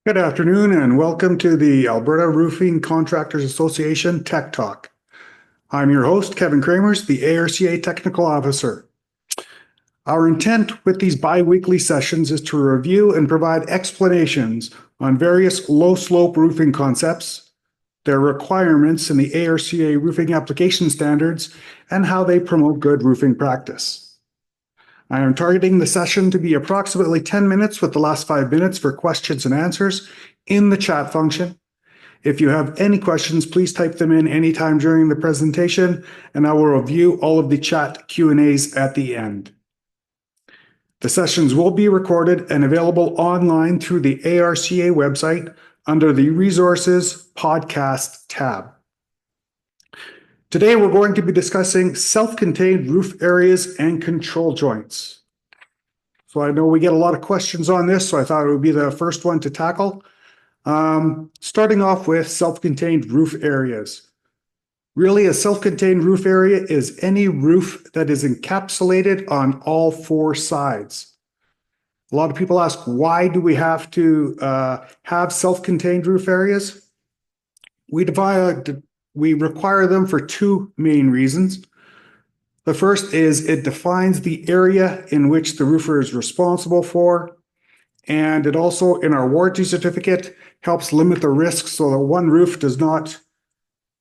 Good afternoon and welcome to the Alberta Roofing Contractors Association Tech Talk. I'm your host, Kevin Kramers, the ARCA Technical Officer. Our intent with these bi-weekly sessions is to review and provide explanations on various low-slope roofing concepts, their requirements in the ARCA roofing application standards, and how they promote good roofing practice. I am targeting the session to be approximately 10 minutes with the last 5 minutes for questions and answers in the chat function. If you have any questions, please type them in anytime during the presentation, and I will review all of the chat Q&As at the end. The sessions will be recorded and available online through the ARCA website under the Resources Podcast tab. Today, we're going to be discussing self-contained roof areas and control joints. So I know we get a lot of questions on this, so I thought it would be the first one to tackle. Starting off with self-contained roof areas. Really, a self-contained roof area is any roof that is encapsulated on all 4 sides. A lot of people ask, why do we have to have self-contained roof areas? We require them for 2 main reasons. The first is it defines the area in which the roofer is responsible for, and it also, in our warranty certificate, helps limit the risk so that one roof does not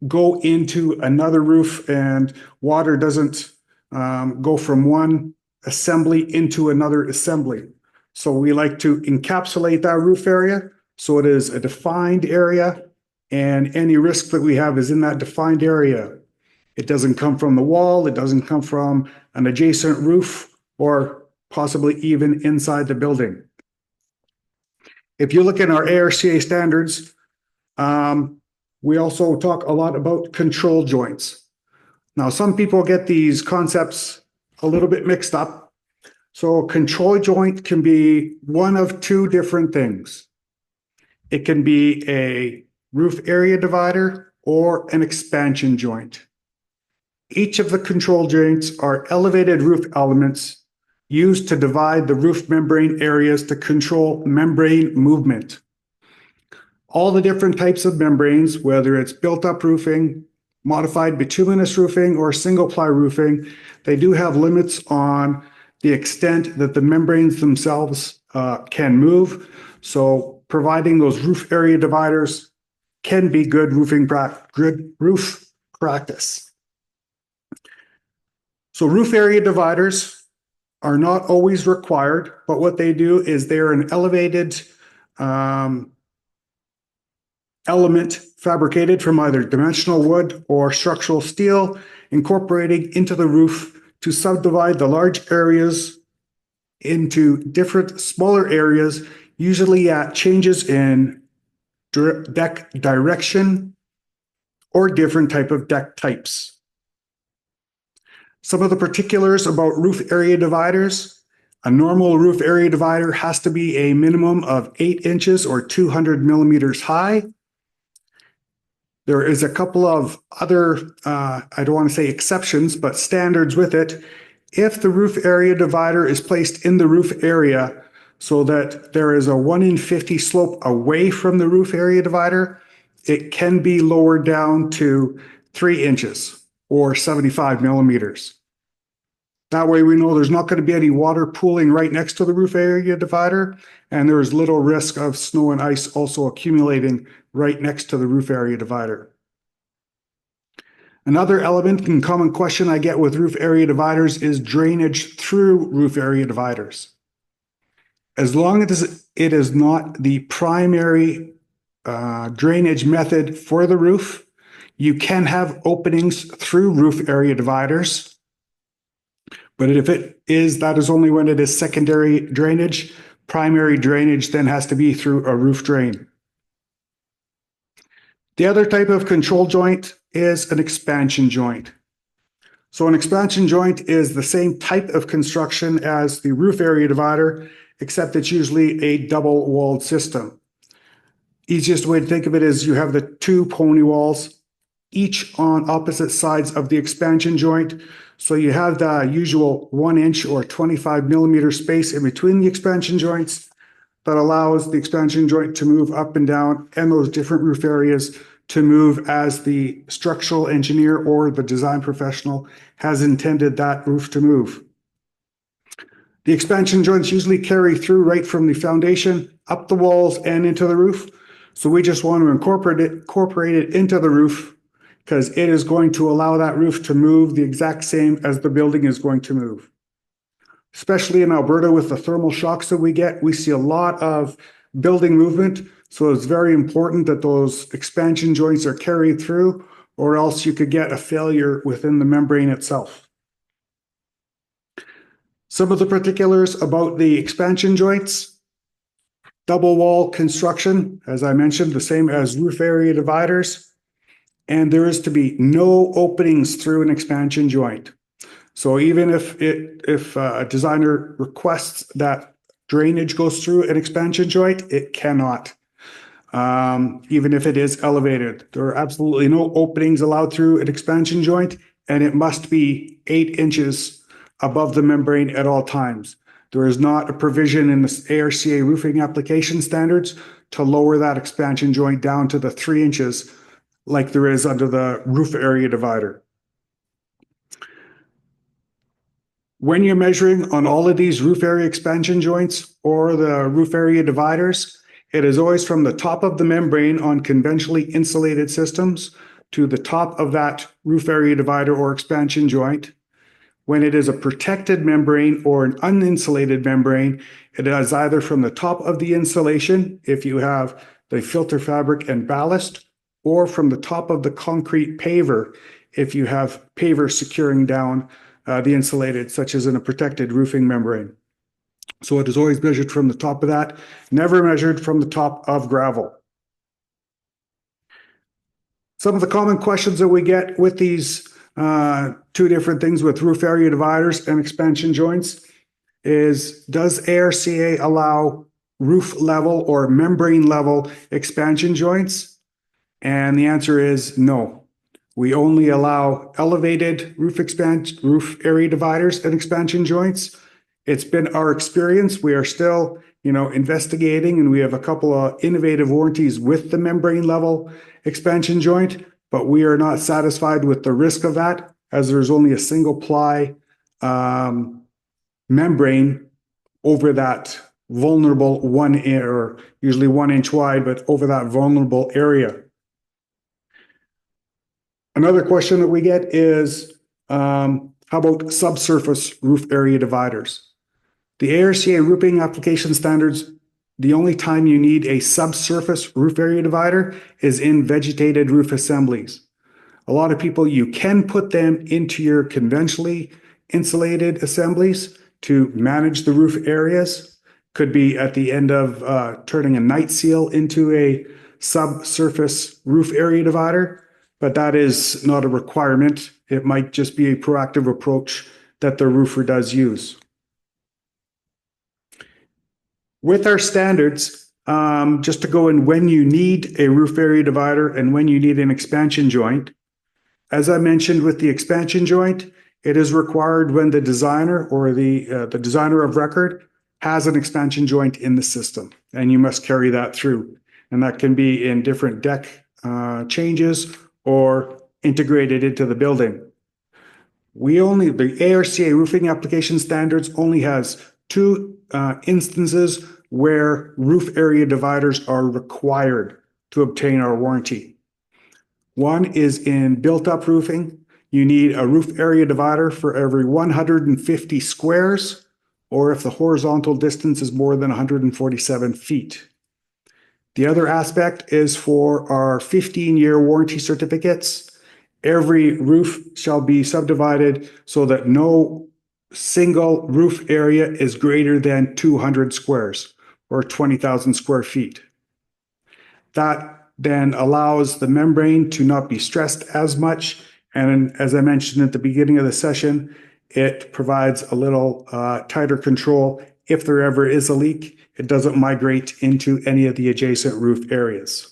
go into another roof and water doesn't go from one assembly into another assembly. So we like to encapsulate that roof area so it is a defined area, and any risk that we have is in that defined area. It doesn't come from the wall, it doesn't come from an adjacent roof, or possibly even inside the building. If you look at our ARCA standards, we also talk a lot about control joints. Now, some people get these concepts a little bit mixed up. So a control joint can be one of 2 different things. It can be a roof area divider or an expansion joint. Each of the control joints are elevated roof elements used to divide the roof membrane areas to control membrane movement. All the different types of membranes, whether it's built-up roofing, modified bituminous roofing, or single-ply roofing, they do have limits on the extent that the membranes themselves can move. So providing those roof area dividers can be good roof practice. So roof area dividers are not always required, but what they do is they're an elevated element fabricated from either dimensional wood or structural steel, incorporating into the roof to subdivide the large areas into different smaller areas, usually at changes in deck direction or different type of deck types. Some of the particulars about roof area dividers. A normal roof area divider has to be a minimum of 8 inches or 200 millimeters high. There is a couple of other, I don't want to say exceptions, but standards with it. If the roof area divider is placed in the roof area so that there is a 1 in 50 slope away from the roof area divider, it can be lowered down to 3 inches or 75 millimeters. That way we know there's not going to be any water pooling right next to the roof area divider, and there is little risk of snow and ice also accumulating right next to the roof area divider. Another element and common question I get with roof area dividers is drainage through roof area dividers. As long as it is not the primary drainage method for the roof, you can have openings through roof area dividers. But if it is, that is only when it is secondary drainage. Primary drainage then has to be through a roof drain. The other type of control joint is an expansion joint. So an expansion joint is the same type of construction as the roof area divider, except it's usually a double-walled system. Easiest way to think of it is you have the 2 pony walls, each on opposite sides of the expansion joint. So you have the usual 1 inch or 25 millimeter space in between the expansion joints. that allows the expansion joint to move up and down and those different roof areas to move as the structural engineer or the design professional has intended that roof to move. The expansion joints usually carry through right from the foundation, up the walls and into the roof. So we just want to incorporate it into the roof because it is going to allow that roof to move the exact same as the building is going to move. Especially in Alberta with the thermal shocks that we get, we see a lot of building movement. So it's very important that those expansion joints are carried through, or else you could get a failure within the membrane itself. Some of the particulars about the expansion joints: double wall construction, as I mentioned, the same as roof area dividers, and there is to be no openings through an expansion joint. So even if a designer requests that drainage goes through an expansion joint, it cannot. Even if it is elevated, there are absolutely no openings allowed through an expansion joint, and it must be 8 inches above the membrane at all times. There is not a provision in the ARCA roofing application standards to lower that expansion joint down to the 3 inches like there is under the roof area divider. When you're measuring on all of these roof area expansion joints or the roof area dividers, it is always from the top of the membrane on conventionally insulated systems to the top of that roof area divider or expansion joint. When it is a protected membrane or an uninsulated membrane, it is either from the top of the insulation, if you have the filter fabric and ballast, or from the top of the concrete paver, if you have paver securing down the insulated, such as in a protected roofing membrane. So it is always measured from the top of that, never measured from the top of gravel. Some of the common questions that we get with these two different things with roof area dividers and expansion joints is, does ARCA allow roof level or membrane level expansion joints? And the answer is no. We only allow elevated roof area dividers and expansion joints. It's been our experience. We are still, investigating, and we have a couple of innovative warranties with the membrane level expansion joint, but we are not satisfied with the risk of that, as there's only a single ply membrane over that vulnerable usually 1 inch wide, but over that vulnerable area. Another question that we get is, how about subsurface roof area dividers? The ARCA roofing application standards, the only time you need a subsurface roof area divider is in vegetated roof assemblies. A lot of people, you can put them into your conventionally insulated assemblies to manage the roof areas. Could be at the end of turning a night seal into a subsurface roof area divider, but that is not a requirement. It might just be a proactive approach that the roofer does use. With our standards, just to go in when you need a roof area divider and when you need an expansion joint. As I mentioned with the expansion joint, it is required when the designer or the designer of record has an expansion joint in the system, and you must carry that through. And that can be in different deck changes or integrated into the building. The ARCA roofing application standards only has 2 instances where roof area dividers are required to obtain our warranty. One is in built-up roofing. You need a roof area divider for every 150 squares, or if the horizontal distance is more than 147 feet. The other aspect is for our 15-year warranty certificates. Every roof shall be subdivided so that no single roof area is greater than 200 squares or 20,000 square feet. That then allows the membrane to not be stressed as much. And as I mentioned at the beginning of the session, it provides a little tighter control. If there ever is a leak, it doesn't migrate into any of the adjacent roof areas.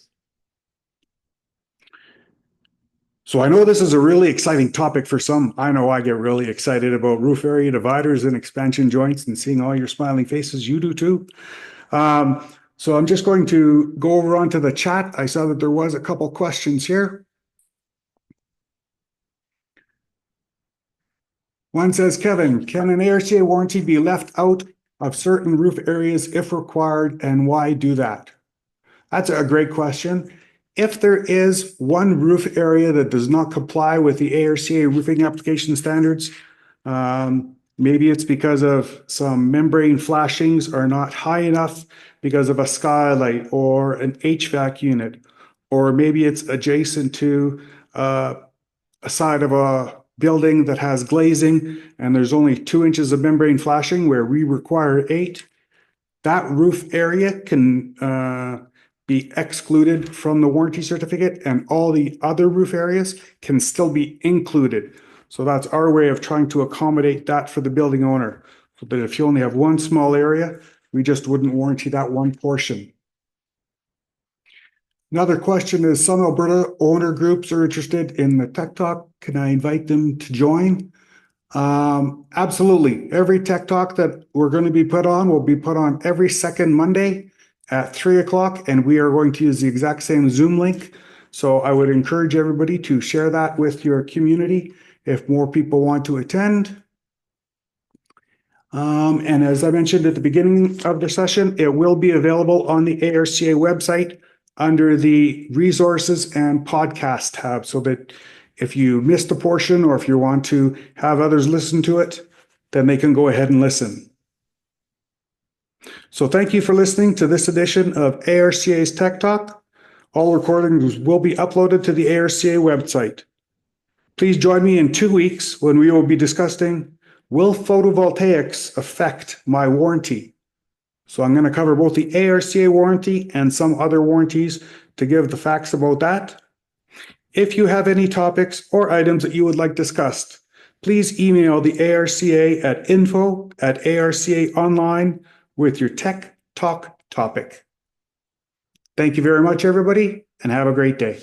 So I know this is a really exciting topic for some. I know I get really excited about roof area dividers and expansion joints, and seeing all your smiling faces, you do too. So I'm just going to go over onto the chat. I saw that there was a couple questions here. One says, Kevin, can an ARCA warranty be left out of certain roof areas if required, and why do that? That's a great question. If there is one roof area that does not comply with the ARCA roofing application standards, maybe it's because of some membrane flashings are not high enough because of a skylight or an HVAC unit, or maybe it's adjacent to a side of a building that has glazing and there's only 2 inches of membrane flashing where we require 8. That roof area can be excluded from the warranty certificate, and all the other roof areas can still be included. So that's our way of trying to accommodate that for the building owner. So that if you only have one small area, we just wouldn't warranty that one portion. Another question is, some Alberta owner groups are interested in the Tech Talk. Can I invite them to join? Absolutely. Every Tech Talk that we're going to be put on will be put on every second Monday at 3:00, and we are going to use the exact same Zoom link. So I would encourage everybody to share that with your community if more people want to attend. And as I mentioned at the beginning of the session, it will be available on the ARCA website under the resources and podcast tab, so that if you missed a portion or if you want to have others listen to it, then they can go ahead and listen. So thank you for listening to this edition of ARCA's Tech Talk. All recordings will be uploaded to the ARCA website. Please join me in 2 weeks when we will be discussing, will photovoltaics affect my warranty? So I'm going to cover both the ARCA warranty and some other warranties to give the facts about that. If you have any topics or items that you would like discussed, please email the ARCA at info@arcaonline with your Tech Talk topic. Thank you very much, everybody, and have a great day.